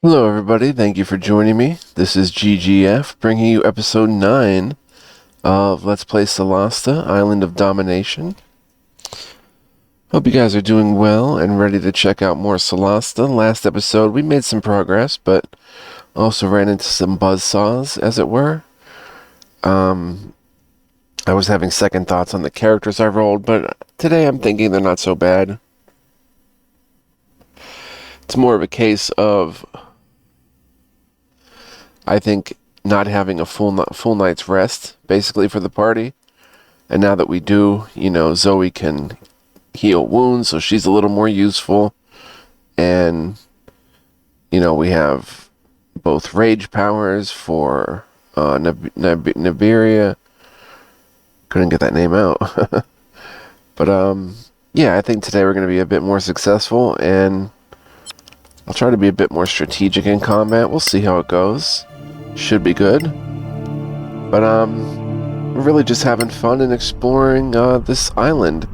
Hello everybody, thank you for joining me. This is GGF, bringing you episode 9 of Let's Play Solasta, Island of Domination. Hope you guys are doing well and ready to check out more Solasta. Last episode we made some progress, but also ran into some buzzsaws, as it were. I was having second thoughts on the characters I rolled, but today I'm thinking they're not so bad. It's more of a case of, I think, not having a full night's rest, basically, for the party. And now that we do, Zoe can heal wounds, so she's a little more useful. And, we have both rage powers for Niberia. Couldn't get that name out. But, yeah, I think today we're going to be a bit more successful, and I'll try to be a bit more strategic in combat. We'll see how it goes. Should be good. But, we're really just having fun and exploring this island.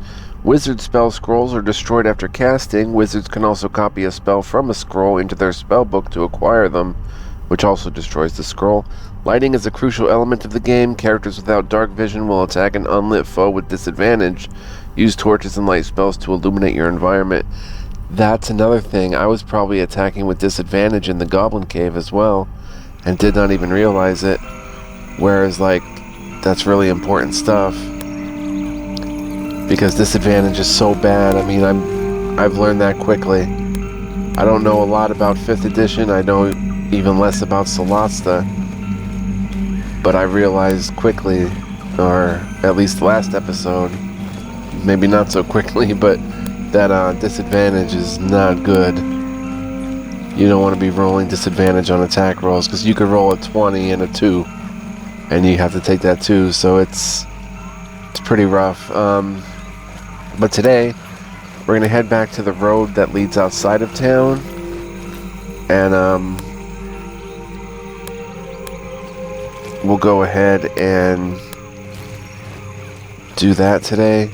Wizard spell scrolls are destroyed after casting. Wizards can also copy a spell from a scroll into their spell book to acquire them, which also destroys the scroll. Lighting is a crucial element of the game. Characters without dark vision will attack an unlit foe with disadvantage. Use torches and light spells to illuminate your environment. That's another thing. I was probably attacking with disadvantage in the Goblin Cave as well, and did not even realize it. Whereas, that's really important stuff, because disadvantage is so bad. I mean, I've learned that quickly. I don't know a lot about 5th edition. I know even less about Solasta, but I realized quickly, or at least last episode, maybe not so quickly, but that disadvantage is not good. You don't want to be rolling disadvantage on attack rolls, because you could roll a 20 and a 2, and you have to take that too, so it's pretty rough. But today, we're going to head back to the road that leads outside of town, and we'll go ahead and do that today.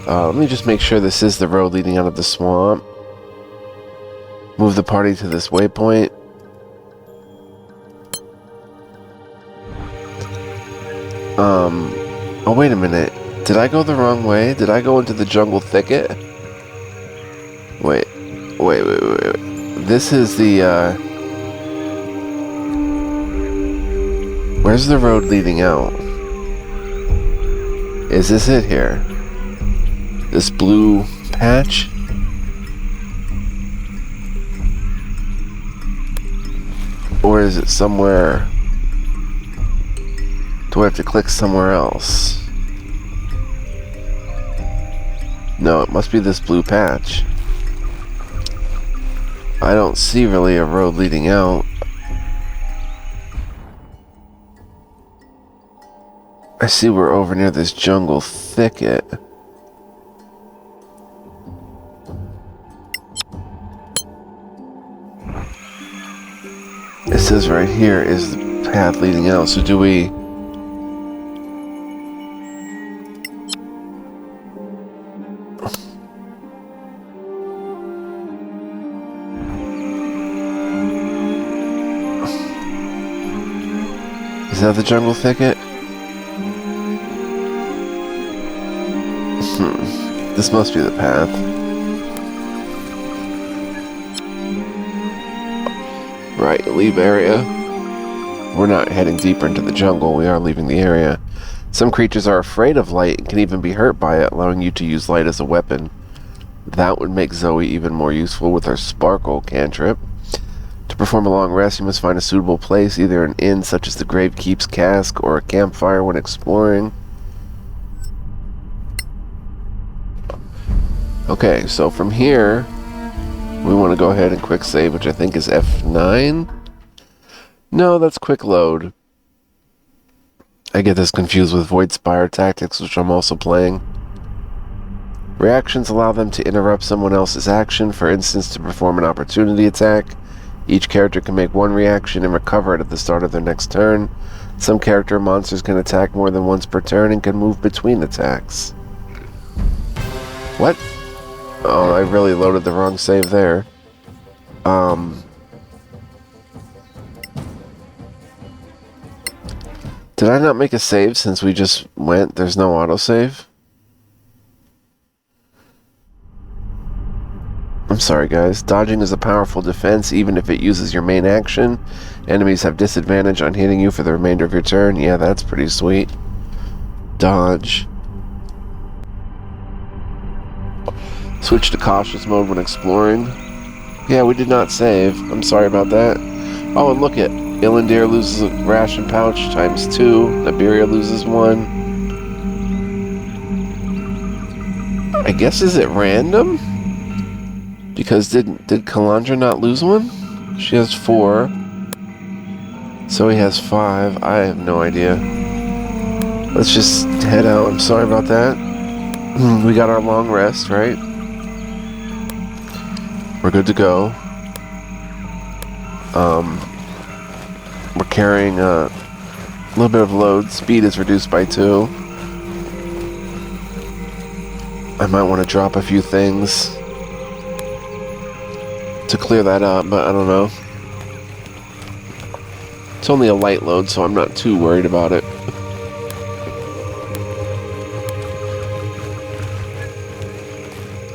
Let me just make sure this is the road leading out of the swamp. Move the party to this waypoint. Oh, wait a minute. Did I go the wrong way? Did I go into the jungle thicket? Wait. This is the, where's the road leading out? Is this it here? This blue patch? Or is it somewhere? Do I have to click somewhere else? No, it must be this blue patch. I don't see really a road leading out. I see we're over near this jungle thicket. It says right here is the path leading out, so do we... Is that the jungle thicket? This must be the path. Right, leave area. We're not heading deeper into the jungle, we are leaving the area. Some creatures are afraid of light and can even be hurt by it, allowing you to use light as a weapon. That would make Zoe even more useful with her sparkle cantrip. To perform a long rest, you must find a suitable place, either an inn such as the Gravekeep's Cask or a campfire when exploring. Okay, so from here, we want to go ahead and quick save, which I think is F9? No, that's quick load. I get this confused with Void Spire Tactics, which I'm also playing. Reactions allow them to interrupt someone else's action, for instance, to perform an opportunity attack. Each character can make one reaction and recover it at the start of their next turn. Some character monsters can attack more than once per turn and can move between attacks. What? Oh, I really loaded the wrong save there. Did I not make a save since we just went? There's no autosave? I'm sorry, guys. Dodging is a powerful defense, even if it uses your main action. Enemies have disadvantage on hitting you for the remainder of your turn. Yeah, that's pretty sweet. Dodge. Switch to cautious mode when exploring. Yeah, we did not save. I'm sorry about that. Oh, and look at Illandir loses a ration pouch times 2. Iberia loses 1. I guess, is it random? Because did Kalandra not lose one? She has 4. So he has 5. I have no idea. Let's just head out. I'm sorry about that. We got our long rest, right? We're good to go. We're carrying a little bit of load. Speed is reduced by 2. I might want to drop a few things to clear that up, but I don't know. It's only a light load, so I'm not too worried about it.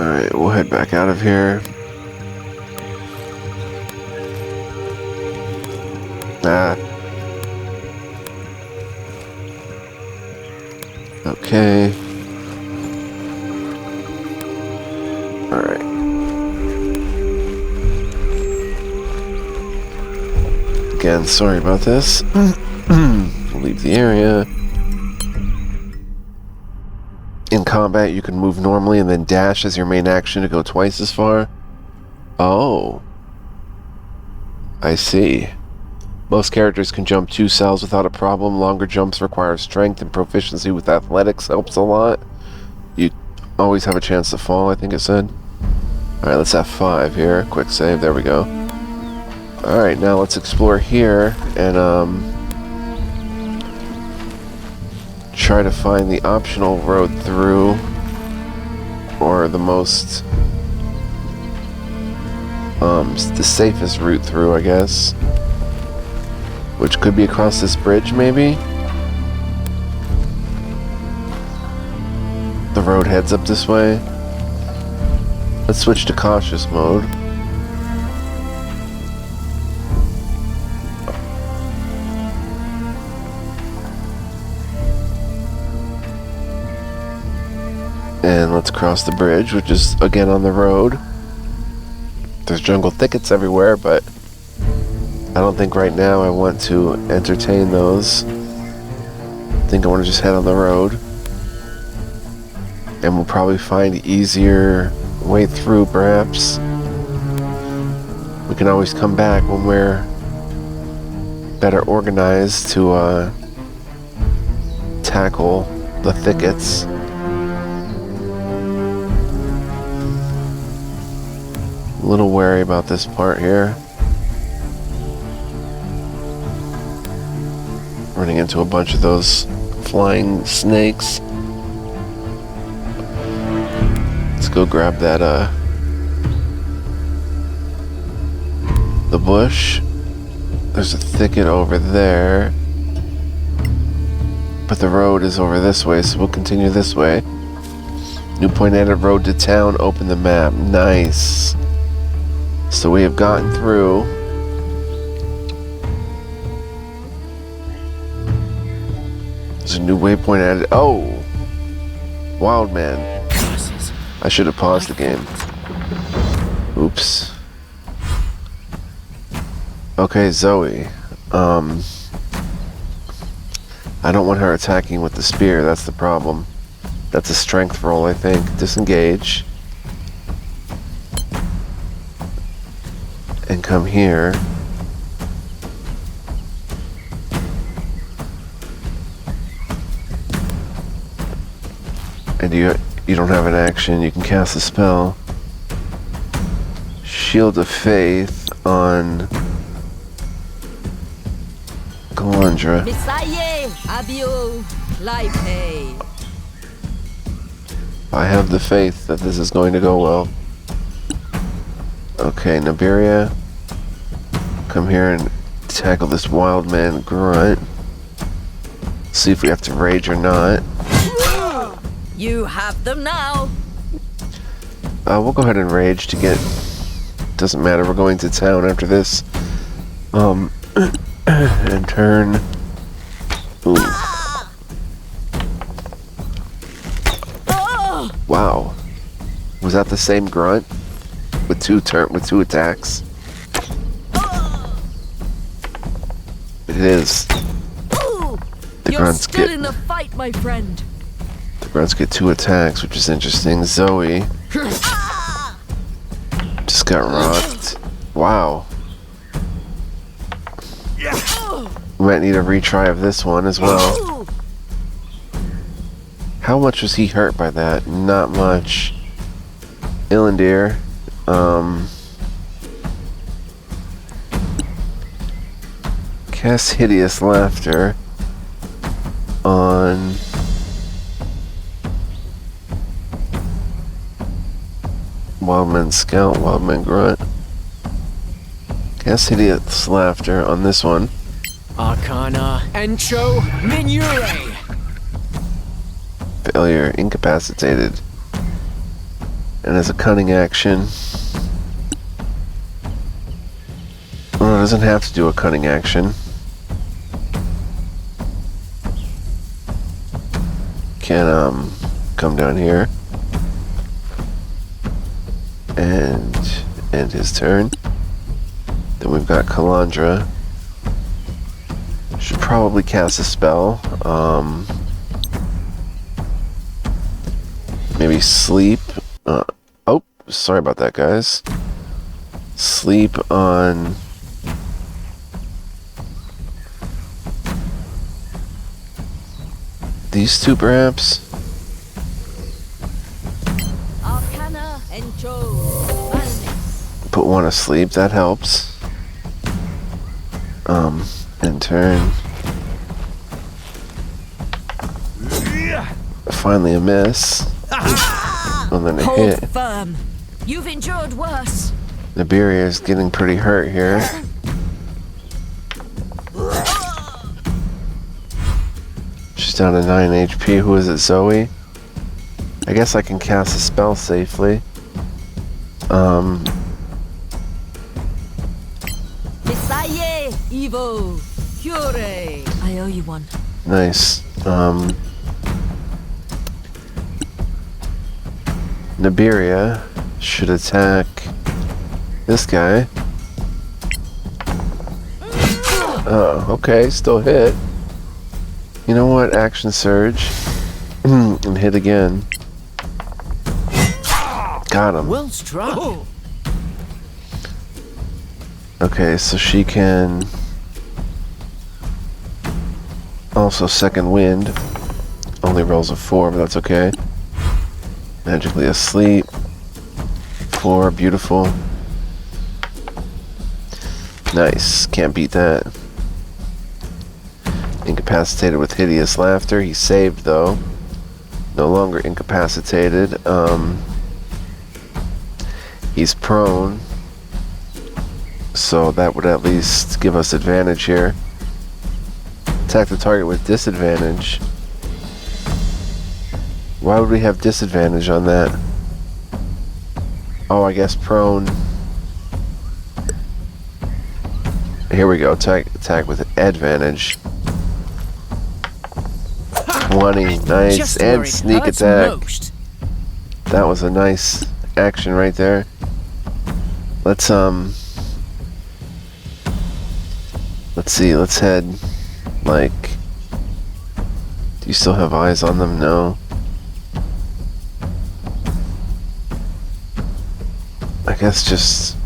Alright, we'll head back out of here. Okay. Alright. Again, sorry about this. We'll leave the area. In combat, you can move normally and then dash as your main action to go twice as far. Oh. I see. Most characters can jump 2 cells without a problem. Longer jumps require strength, and proficiency with athletics helps a lot. You always have a chance to fall, I think it said. Alright, let's F5 here. Quick save, there we go. Alright, now let's explore here and try to find the optional road through, or the most the safest route through, I guess. Which could be across this bridge, maybe? The road heads up this way. Let's switch to cautious mode. And let's cross the bridge, which is again on the road. There's jungle thickets everywhere, but I don't think right now I want to entertain those. I think I want to just head on the road. And we'll probably find easier way through, perhaps. We can always come back when we're better organized to tackle the thickets. A little wary about this part here. Running into a bunch of those flying snakes. Let's go grab that, the bush. There's a thicket over there. But the road is over this way, so we'll continue this way. New point added, road to town, open the map. Nice. So we have gotten through. There's a new waypoint added. Oh! Wild man. I should have paused the game. Oops. Okay, Zoe. I don't want her attacking with the spear, that's the problem. That's a strength roll, I think. Disengage. And come here. And you don't have an action, you can cast a spell. Shield of Faith on Kalandra. I have the faith that this is going to go well. Okay, Nibiria. Come here and tackle this wild man grunt. See if we have to rage or not. You have them now. We'll go ahead and rage to get... Doesn't matter, we're going to town after this. And turn... Ooh. Wow. Was that the same grunt? With two attacks? It is. The You're grunts still get... in the fight, my friend. The grunts get 2 attacks, which is interesting. Zoe just got rocked. Wow. We might need a retry of this one as well. How much was he hurt by that? Not much. Illandir. Cast Hideous Laughter on... Wildman Scout, Wildman Grunt. Cast Hideous Laughter on this one. Arcana Encho Minure. Failure, incapacitated. And as a cunning action... Well, it doesn't have to do a cunning action. Can, come down here. And end his turn. Then we've got Kalandra. Should probably cast a spell. Maybe sleep. Oh, sorry about that, guys. Sleep on... These two, perhaps? Arcana Encho. Put one asleep, that helps. And turn. Finally a miss. And then a Hold hit. firm. You've endured worse. Nibiria is getting pretty hurt here. She's down to 9 HP. Who is it, Zoe? I guess I can cast a spell safely. Visaye, Evo, Cure. I owe you one. Nice. Nibiria should attack this guy. Oh, okay, still hit. You know what? Action Surge. And hit again. Got him. Well struck. Okay, so she can... Also second wind. Only rolls a 4, but that's okay. Magically asleep. 4, beautiful. Nice, can't beat that. Incapacitated with Hideous Laughter. He saved though. No longer incapacitated. He's prone. So that would at least give us advantage here. Attack the target with disadvantage. Why would we have disadvantage on that? Oh, I guess prone. Here we go. Attack with advantage. 20. Nice. Just And where it sneak hurts attack. most. That was a nice action right there. Let's see. Let's head, like... Do you still have eyes on them? No. I guess just...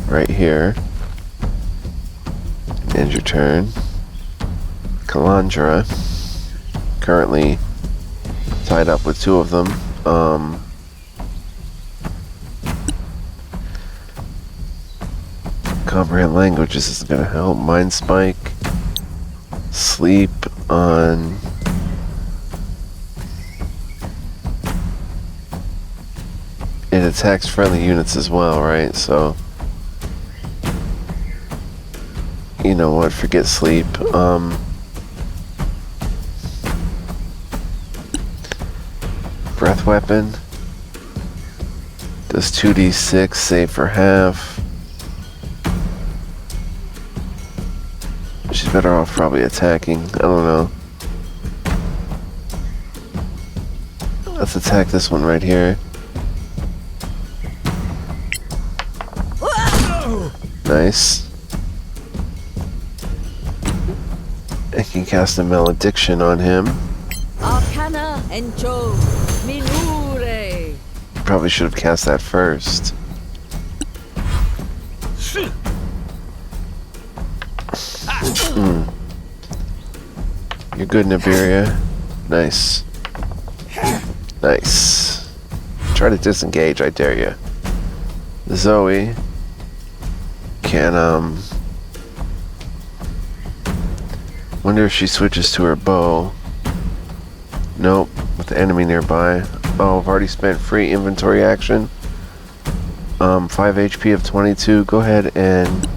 right here. End your turn. Kalandra. Currently tied up with 2 of them. Comprehend languages isn't gonna help. Mind Spike. Sleep on... It attacks friendly units as well, right? So, you know what? Forget sleep. Breath weapon does 2d6, save for half. She's better off probably attacking. I don't know. Let's attack this one right here. Nice. I can cast a malediction on him. Arcana Encho Minure. Probably should have cast that first. You're good, Nibiria. Nice. Nice. Try to disengage, I dare you. Zoe can, wonder if she switches to her bow. Nope, with the enemy nearby. Oh, I've already spent free inventory action. 5 HP of 22. Go ahead and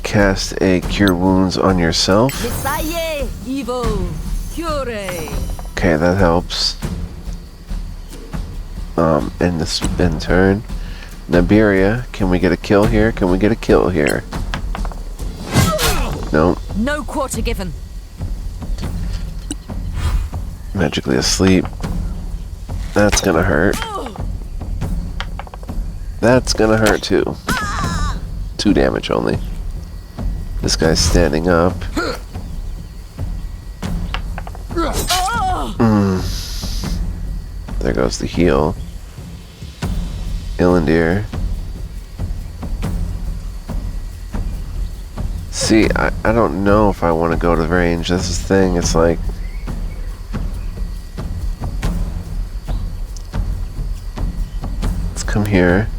cast a Cure Wounds on yourself. Visaye Evo Cure. Okay, that helps. End the spin turn. Nibiria, can we get a kill here? Can we get a kill here? No. No quarter given. Magically asleep. That's gonna hurt. That's gonna hurt too. 2 damage only. This guy's standing up. There goes the heal. Ilandir. See, I don't know if I want to go to range. That's the thing. It's like... Let's come here.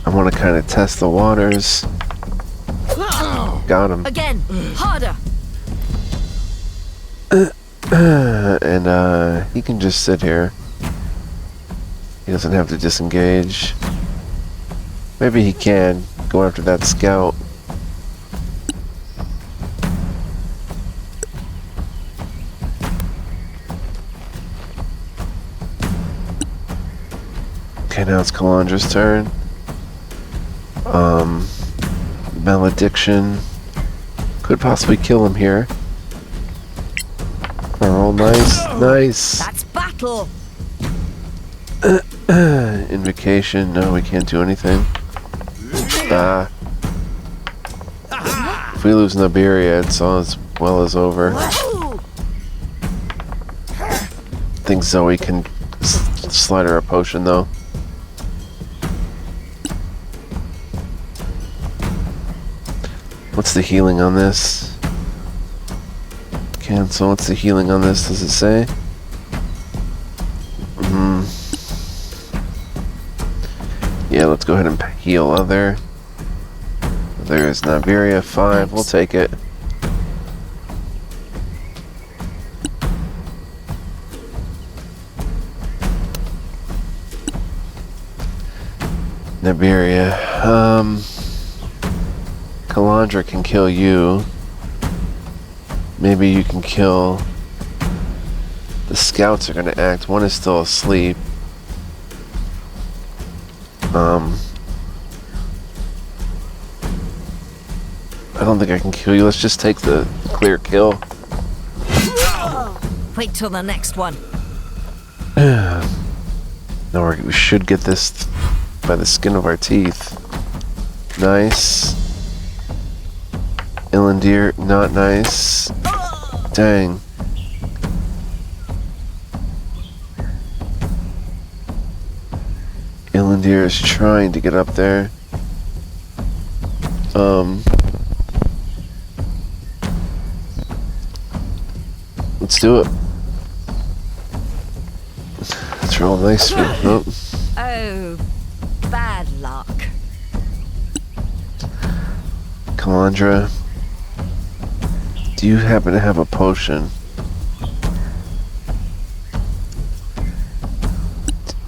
I want to kind of test the waters. Got him. Again, harder. And he can just sit here. He doesn't have to disengage. Maybe he can go after that scout. Okay, now it's Kalandra's turn. Malediction. Could possibly kill him here. Oh, nice, nice. That's battle. Invocation. No, we can't do anything. If we lose Nibiria, it's all as well as over. I think Zoe can slide her a potion, though. What's the healing on this? Cancel. What's the healing on this? Does it say? Yeah, let's go ahead and heal other. There's Nibiria, 5. We'll take it. Nibiria. Kalandra can kill you. Maybe you can kill... The scouts are gonna act. One is still asleep. I don't think I can kill you. Let's just take the clear kill. Wait till the next one. No, we should get this by the skin of our teeth. Nice. Ilandir, not nice. Dang. Ilandir is trying to get up there. Let's do it. Let's roll nice. Oh. Oh, bad luck. Kalandra, do you happen to have a potion?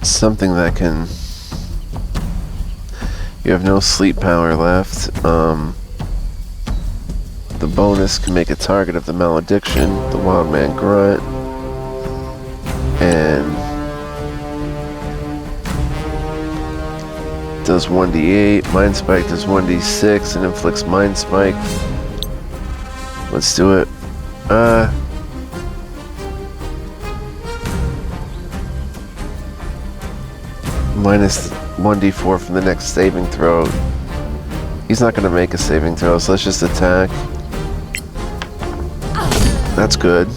something that can... You have no sleep power left. The bonus can make a target of the malediction, the wild man grunt, and does 1d8. Mind spike does 1d6 and inflicts mind spike. Let's do it. Minus 1d4 from the next saving throw. He's not going to make a saving throw, so let's just attack. That's good.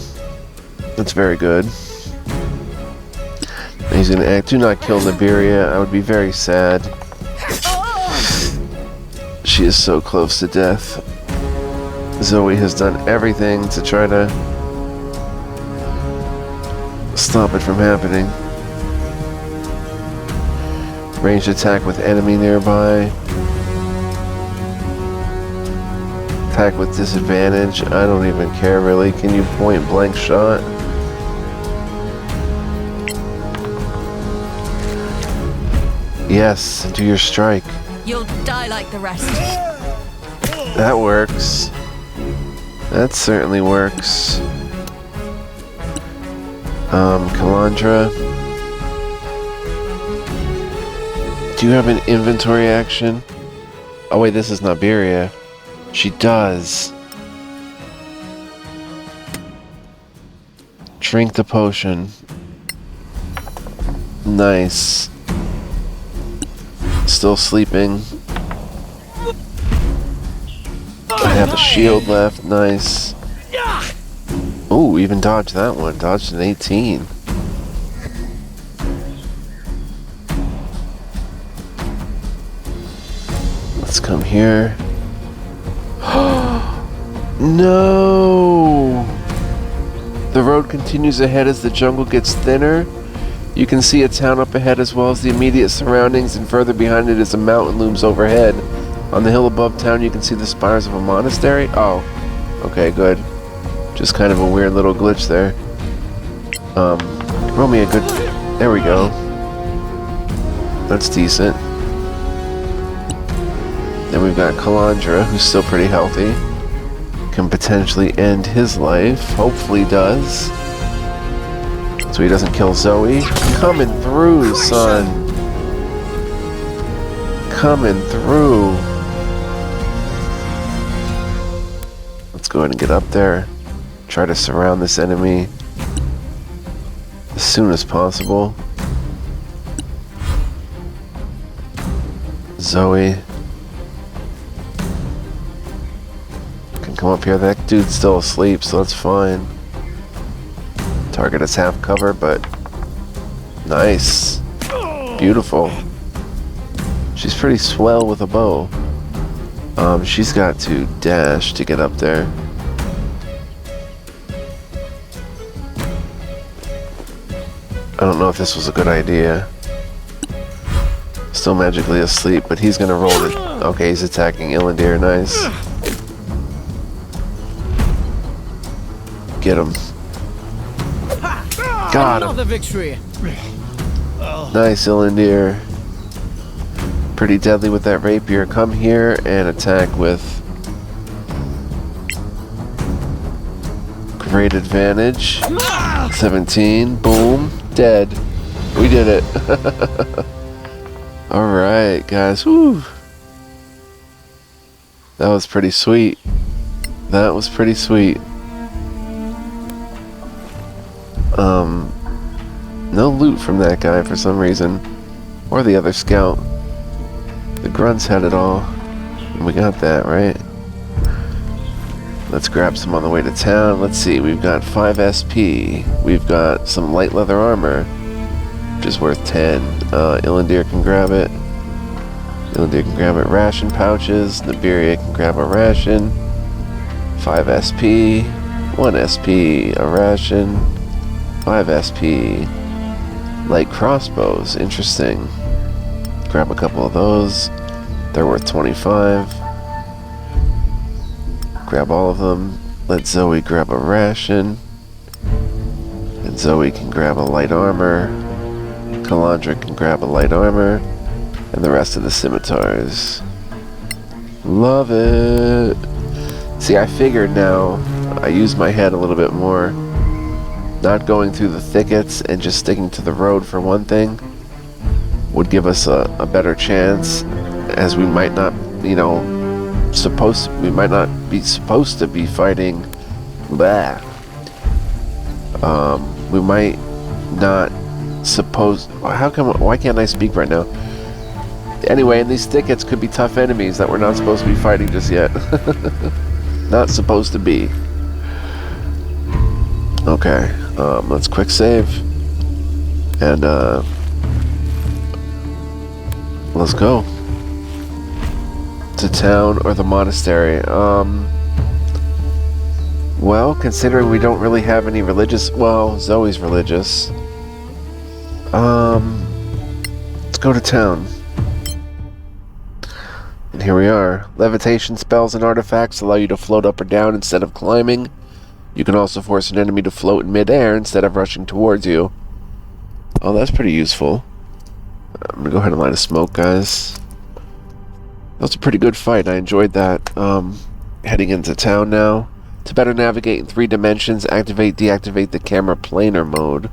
That's very good. He's going to act. Do not kill Nibiria. I would be very sad. She is so close to death. Zoe has done everything to try to stop it from happening. Ranged attack with enemy nearby. Attack with disadvantage. I don't even care really. Can you point blank shot? Yes, do your strike. You'll die like the rest. That works. That certainly works. Kalandra. Do you have an inventory action? Oh wait, this is Nibiria. She does. Drink the potion. Nice. Still sleeping. I have a shield left. Nice. Ooh, even dodged that one. Dodged an 18. Let's come here. No! The road continues ahead as the jungle gets thinner. You can see a town up ahead as well as the immediate surroundings, and further behind it is a mountain looms overhead. On the hill above town you can see the spires of a monastery. Oh, okay, good. Just kind of a weird little glitch there. Roll me a good... There we go. That's decent. Then we've got Kalandra, who's still pretty healthy. Can potentially end his life. Hopefully does. So he doesn't kill Zoe. Coming through, son. Coming through. Let's go ahead and get up there. Try to surround this enemy as soon as possible. Zoe can come up here. That dude's still asleep, so that's fine. Target is half cover, but nice. Beautiful. She's pretty swell with a bow. She's got to dash to get up there. I don't know if this was a good idea. Still magically asleep, but he's gonna roll it. Okay, he's attacking Ilandir. Nice. Get him. Got him. Another victory. Nice, Ilandir. Pretty deadly with that rapier. Come here and attack with great advantage. 17. Boom. Dead. We did it. Alright, guys. Woo. That was pretty sweet. That was pretty sweet. No loot from that guy for some reason. Or the other scout. The grunts had it all. And we got that, right? Let's grab some on the way to town. Let's see, we've got 5 SP. We've got some light leather armor, which is worth 10. Ilandir can grab it. Ilandir can grab it. Ration pouches. Nibiria can grab a ration. 5 SP. 1 SP. A ration. 5 SP. Light crossbows. Interesting. Grab a couple of those. They're worth 25. Grab all of them. Let Zoe grab a ration. And Zoe can grab a light armor. Kalandra can grab a light armor, and the rest of the scimitars. Love it! See, I figured now, I use my head a little bit more. Not going through the thickets and just sticking to the road for one thing would give us a better chance, as we might not, we might not be supposed to be fighting. Blah. We might not why can't I speak right now? Anyway, and these thickets could be tough enemies that we're not supposed to be fighting just yet. Not supposed to be. Okay, let's quick save. And, let's go. To town or the monastery. Well, considering we don't really have any religious... Well, Zoe's religious. Let's go to town. And here we are. Levitation spells and artifacts allow you to float up or down instead of climbing. You can also force an enemy to float in midair instead of rushing towards you. Oh, that's pretty useful. I'm gonna go ahead and light a smoke, guys. That was a pretty good fight. I enjoyed that. Heading into town now. To better navigate in 3 dimensions, deactivate the camera planar mode.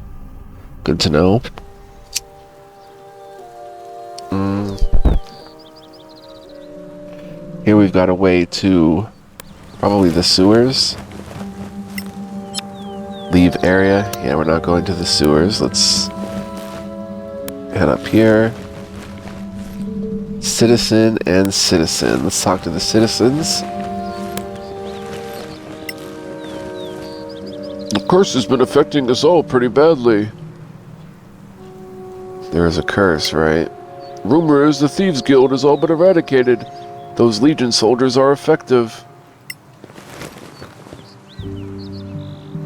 Good to know. Here we've got a way to probably the sewers. Leave area. Yeah, we're not going to the sewers. Let's head up here. Citizen and citizen. Let's talk to the citizens. The curse has been affecting us all pretty badly. There is a curse, right? Rumor is the Thieves Guild is all but eradicated. Those Legion soldiers are effective.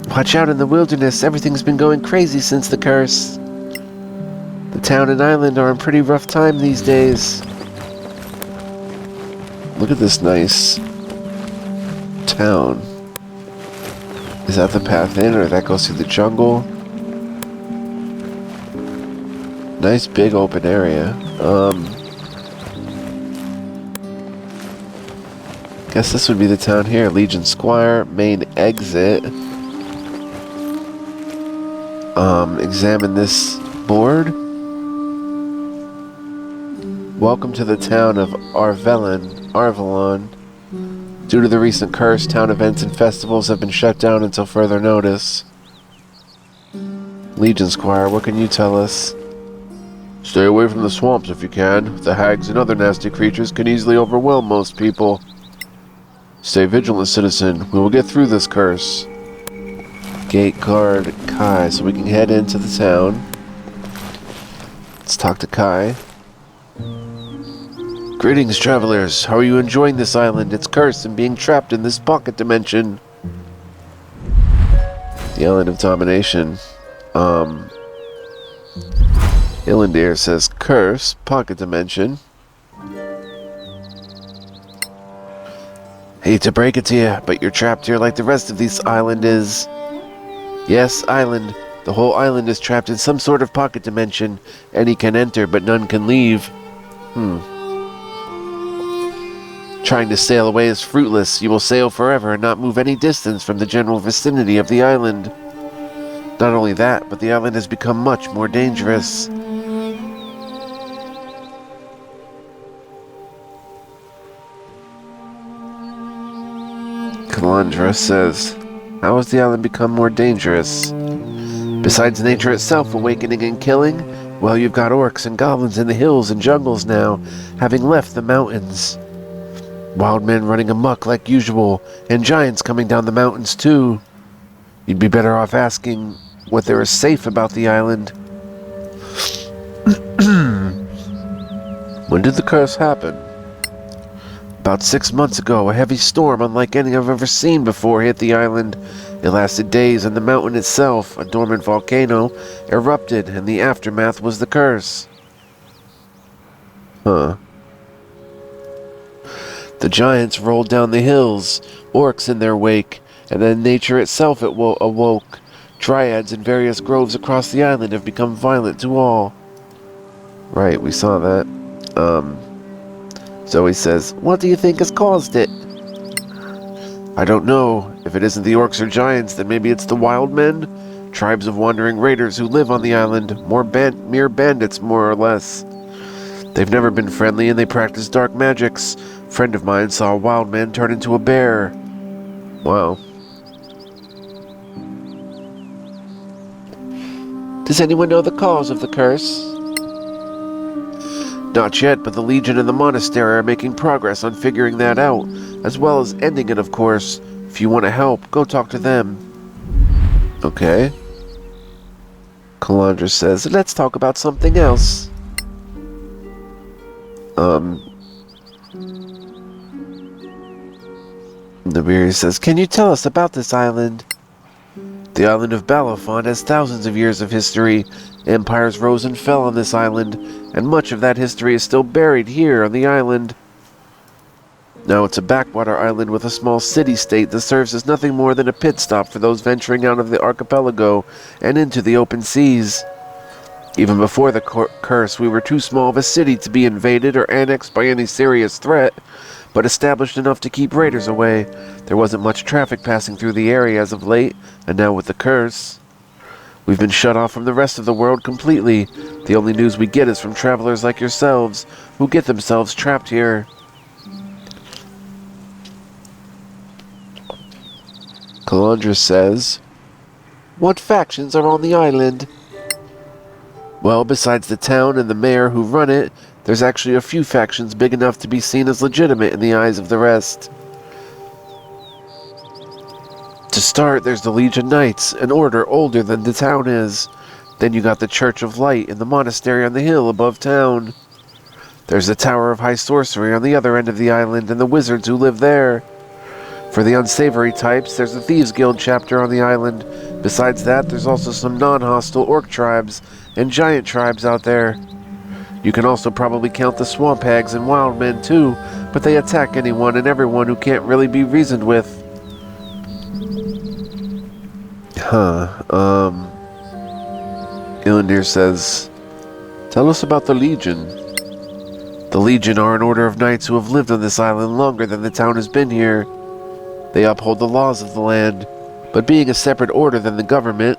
Watch out in the wilderness. Everything's been going crazy since the curse. The town and island are in pretty rough time these days. Look at this nice town. Is that the path in, or that goes through the jungle? Nice big open area. Guess this would be the town here. Legion Squire, main exit. Examine this board. Welcome to the town of Arvalon. Due to the recent curse, town events and festivals have been shut down until further notice. Legion Squire, what can you tell us? Stay away from the swamps if you can. The hags and other nasty creatures can easily overwhelm most people. Stay vigilant, citizen. We will get through this curse. Gate guard Kai, so we can head into the town. Let's talk to Kai. Greetings, travelers. How are you enjoying this island? It's cursed and being trapped in this pocket dimension. The island of Domination. Illandir says curse, pocket dimension. Hate to break it to you, but you're trapped here like the rest of this island is. Yes, island. The whole island is trapped in some sort of pocket dimension. Any can enter, but none can leave. Trying to sail away is fruitless. You will sail forever and not move any distance from the general vicinity of the island. Not only that, but the island has become much more dangerous. Kalandra says, how has the island become more dangerous? Besides nature itself awakening and killing, well, you've got orcs and goblins in the hills and jungles now, having left the mountains. Wild men running amok like usual, and giants coming down the mountains too. You'd be better off asking what there is safe about the island. When did the curse happen? About 6 months ago, a heavy storm unlike any I've ever seen before hit the island. It lasted days, and the mountain itself, a dormant volcano, erupted, and the aftermath was the curse. Huh. The giants rolled down the hills, orcs in their wake, and then nature itself awoke. Dryads in various groves across the island have become violent to all. Right, we saw that. Zoe says, what do you think has caused it? I don't know. If it isn't the orcs or giants, then maybe it's the wild men? Tribes of wandering raiders who live on the island. Mere bandits, more or less. They've never been friendly and they practice dark magics. A friend of mine saw a wild man turn into a bear. Wow. Does anyone know the cause of the curse? Not yet, but the Legion and the monastery are making progress on figuring that out, as well as ending it, of course. If you want to help, go talk to them. Okay. Calandra says, let's talk about something else. Nabiri says, can you tell us about this island? The island of Balafon has thousands of years of history. Empires rose and fell on this island, and much of that history is still buried here on the island. Now it's a backwater island with a small city-state that serves as nothing more than a pit stop for those venturing out of the archipelago and into the open seas. Even before the curse, we were too small of a city to be invaded or annexed by any serious threat, but established enough to keep raiders away. There wasn't much traffic passing through the area as of late, and now with the curse, we've been shut off from the rest of the world completely. The only news we get is from travelers like yourselves, who get themselves trapped here. Calandra says, what factions are on the island? Well, besides the town and the mayor who run it, there's actually a few factions big enough to be seen as legitimate in the eyes of the rest. To start, there's the Legion Knights, an order older than the town is. Then you got the Church of Light and the monastery on the hill above town. There's the Tower of High Sorcery on the other end of the island and the wizards who live there. For the unsavory types, there's the Thieves Guild chapter on the island. Besides that, there's also some non-hostile orc tribes and giant tribes out there. You can also probably count the swamp hags and wild men too, but they attack anyone and everyone who can't really be reasoned with. Ilandir says, tell us about the Legion. The Legion are an order of knights who have lived on this island longer than the town has been here. They uphold the laws of the land, but being a separate order than the government,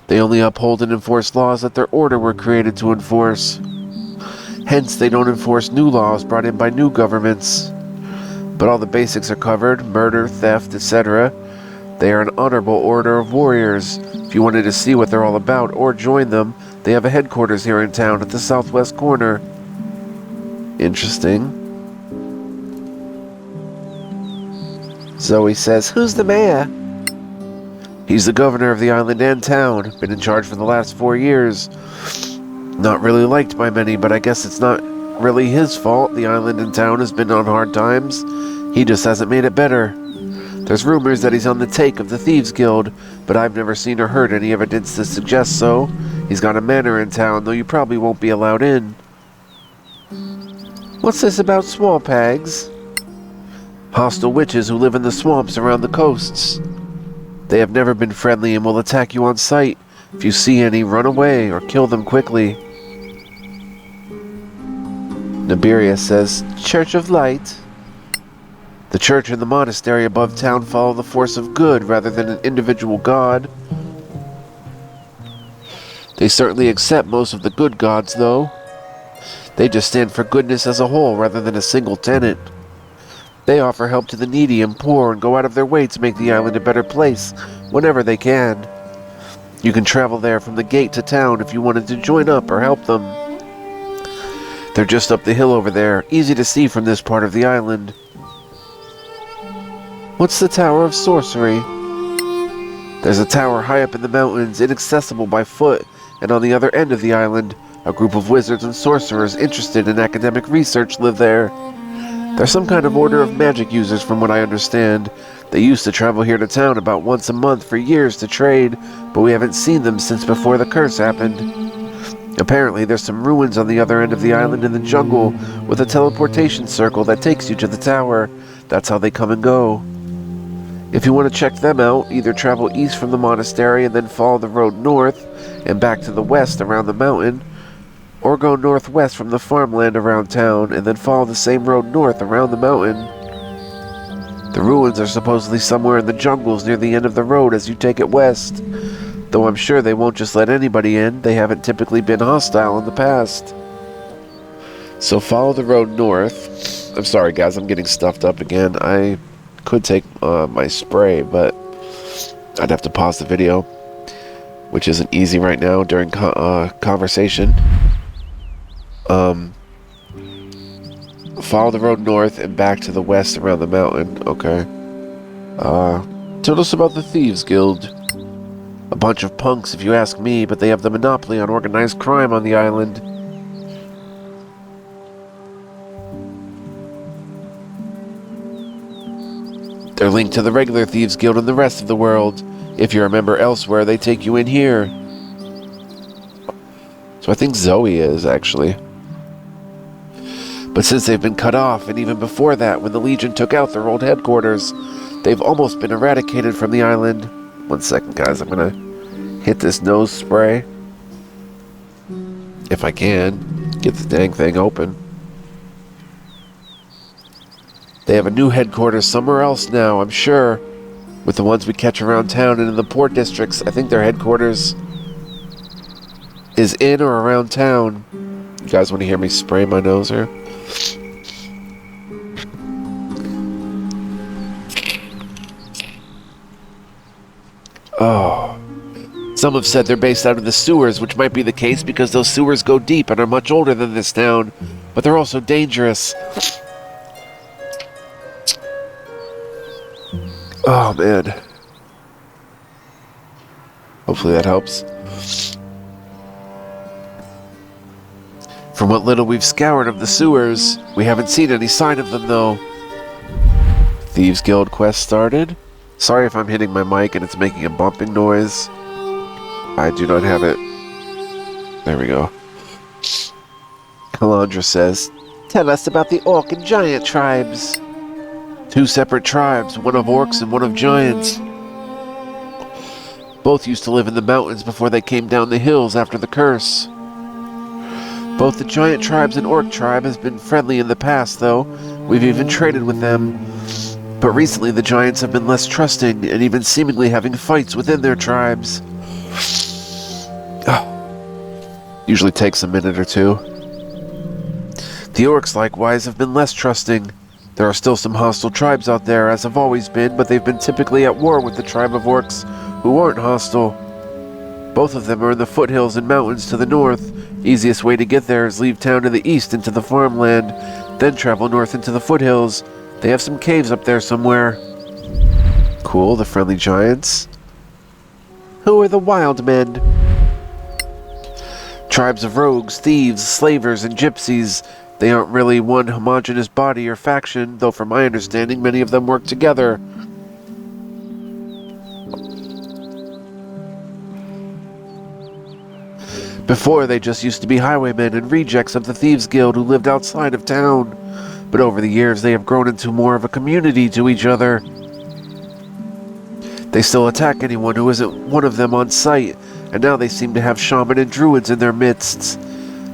they only uphold and enforce laws that their order were created to enforce. Hence, they don't enforce new laws brought in by new governments. But all the basics are covered: murder, theft, etc. They are an honorable order of warriors. If you wanted to see what they're all about or join them, they have a headquarters here in town at the southwest corner. Interesting. Zoe says, who's the mayor? He's the governor of the island and town. Been in charge for the last 4 years. Not really liked by many, but I guess it's not really his fault. The island and town has been on hard times. He just hasn't made it better. There's rumors that he's on the take of the Thieves Guild, but I've never seen or heard any evidence to suggest so. He's got a manor in town, though you probably won't be allowed in. What's this about swamp hags? Hostile witches who live in the swamps around the coasts. They have never been friendly and will attack you on sight. If you see any, run away or kill them quickly. Nibiria says, Church of Light. The church and the monastery above town follow the force of good rather than an individual god. They certainly accept most of the good gods, though. They just stand for goodness as a whole rather than a single tenet. They offer help to the needy and poor and go out of their way to make the island a better place whenever they can. You can travel there from the gate to town if you wanted to join up or help them. They're just up the hill over there, easy to see from this part of the island. What's the Tower of Sorcery? There's a tower high up in the mountains, inaccessible by foot, and on the other end of the island, a group of wizards and sorcerers interested in academic research live there. They're some kind of order of magic users from what I understand. They used to travel here to town about once a month for years to trade, but we haven't seen them since before the curse happened. Apparently there's some ruins on the other end of the island in the jungle with a teleportation circle that takes you to the tower. That's how they come and go. If you want to check them out, either travel east from the monastery and then follow the road north and back to the west around the mountain, Or go northwest from the farmland around town, and then follow the same road north around the mountain. The ruins are supposedly somewhere in the jungles near the end of the road as you take it west. Though I'm sure they won't just let anybody in. They haven't typically been hostile in the past. So follow the road north. I'm sorry guys, I'm getting stuffed up again. I could take my spray, but I'd have to pause the video, which isn't easy right now during conversation. Follow the road north and back to the west around the mountain. Okay. Tell us about the Thieves Guild. A bunch of punks if you ask me, but they have the monopoly on organized crime on the island. They're linked to the regular Thieves Guild in the rest of the world. If you're a member elsewhere, they take you in here. So I think Zoe is, actually. But since they've been cut off, and even before that, when the Legion took out their old headquarters, they've almost been eradicated from the island. 1 second, guys. I'm gonna hit this nose spray. If I can. Get the dang thing open. They have a new headquarters somewhere else now, I'm sure. With the ones we catch around town and in the port districts, I think their headquarters is in or around town. You guys want to hear me spray my nose here? Oh. Some have said they're based out of the sewers, which might be the case because those sewers go deep and are much older than this town. But they're also dangerous. Oh, man. Hopefully that helps. From what little we've scoured of the sewers, we haven't seen any sign of them, though. Thieves Guild quest started. Sorry if I'm hitting my mic and it's making a bumping noise. I do not have it. There we go. Calandra says, tell us about the Orc and Giant tribes. 2 separate tribes, one of orcs and one of giants. Both used to live in the mountains before they came down the hills after the curse. Both the giant tribes and orc tribe has been friendly in the past, though. We've even traded with them. But recently the giants have been less trusting and even seemingly having fights within their tribes. Usually takes a minute or two. The orcs likewise have been less trusting. There are still some hostile tribes out there, as have always been, but they've been typically at war with the tribe of orcs who aren't hostile. Both of them are in the foothills and mountains to the north. Easiest way to get there is leave town to the east into the farmland, then travel north into the foothills. They have some caves up there somewhere. Cool, the friendly giants. Who are the wild men? Tribes of rogues, thieves, slavers, and gypsies. They aren't really one homogeneous body or faction, though from my understanding many of them work together. Before, they just used to be highwaymen and rejects of the Thieves Guild who lived outside of town. But over the years, they have grown into more of a community to each other. They still attack anyone who isn't one of them on sight, and now they seem to have shaman and druids in their midst.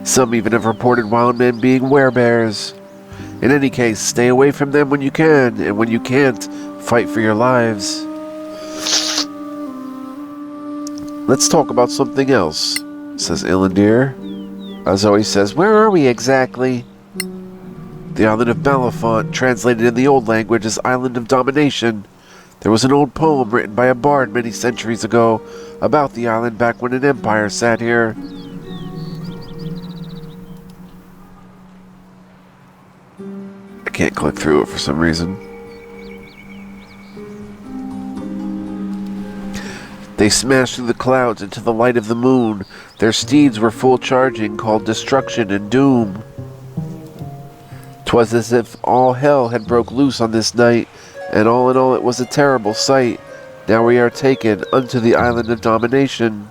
Some even have reported wild men being werebears. In any case, stay away from them when you can, and when you can't, fight for your lives. Let's talk about something else, says Ilandir. Zoe says, where are we exactly? The island of Malafont, translated in the old language as Island of Domination. There was an old poem written by a bard many centuries ago about the island back when an empire sat here. I can't click through it for some reason. They smashed through the clouds into the light of the moon. Their steeds were full charging, called Destruction and Doom. 'Twas as if all hell had broke loose on this night, and all in all it was a terrible sight. Now we are taken unto the Island of Domination.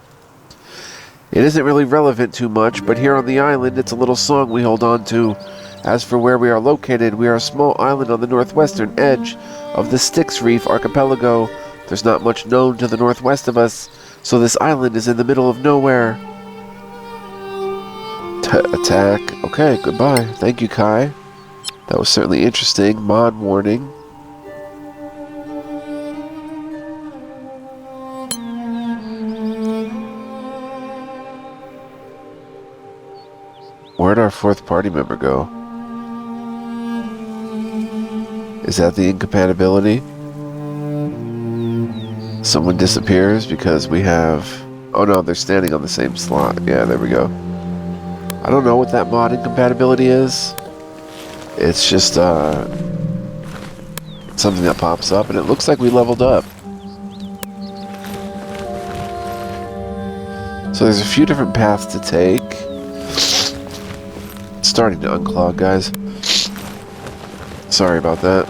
It isn't really relevant too much, but here on the island it's a little song we hold on to. As for where we are located, we are a small island on the northwestern edge of the Styx Reef archipelago. There's not much known to the northwest of us, so this island is in the middle of nowhere. Attack. Okay, goodbye. Thank you, Kai. That was certainly interesting. Mod warning. Where'd our fourth party member go? Is that the incompatibility? Someone disappears because we have... Oh no, they're standing on the same slot. Yeah, there we go. I don't know what that mod incompatibility is. It's just something that pops up, and it looks like we leveled up. So there's a few different paths to take. It's starting to unclog, guys. Sorry about that.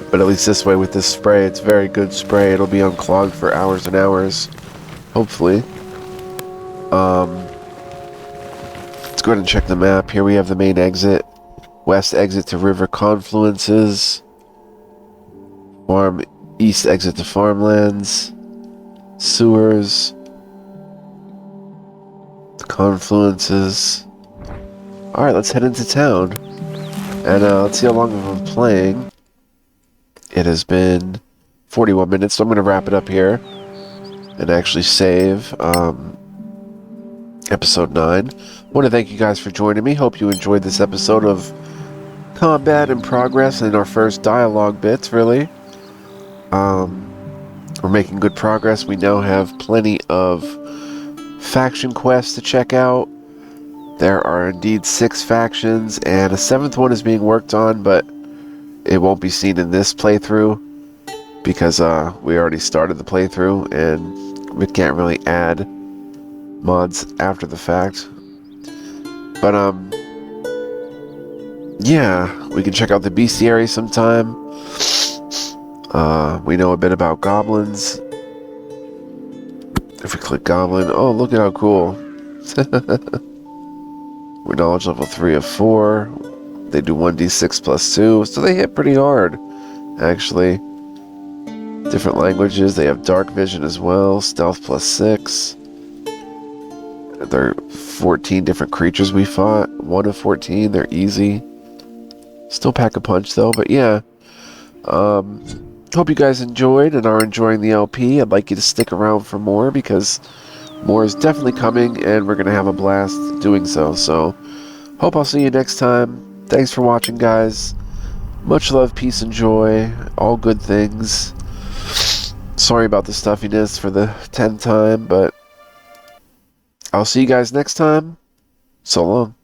But at least this way with this spray, it's very good spray. It'll be unclogged for hours and hours, hopefully. Let's go ahead and check the map. Here we have the main exit. West exit to river confluences. East exit to farmlands. Sewers. The confluences. Alright, let's head into town. And let's see how long we've been playing. It has been 41 minutes, so I'm going to wrap it up here. And actually save episode 9. I want to thank you guys for joining me. Hope you enjoyed this episode of Combat in Progress and our first dialogue bits, really. We're making good progress. We now have plenty of faction quests to check out. There are indeed 6 factions, and a 7th one is being worked on, but it won't be seen in this playthrough because we already started the playthrough, and we can't really add mods after the fact. But yeah, we can check out the bestiary sometime. We know a bit about goblins. If we click goblin, oh, look at how cool. We're knowledge level 3 of 4. They do 1d6 plus 2, so they hit pretty hard, actually. Different languages. They have dark vision as well. Stealth plus 6. There are 14 different creatures we fought. 1 of 14. They're easy. Still pack a punch, though, but yeah. Hope you guys enjoyed and are enjoying the LP. I'd like you to stick around for more because more is definitely coming and we're going to have a blast doing so. So, hope I'll see you next time. Thanks for watching, guys. Much love, peace, and joy. All good things. Sorry about the stuffiness for the 10th time, but I'll see you guys next time. So long.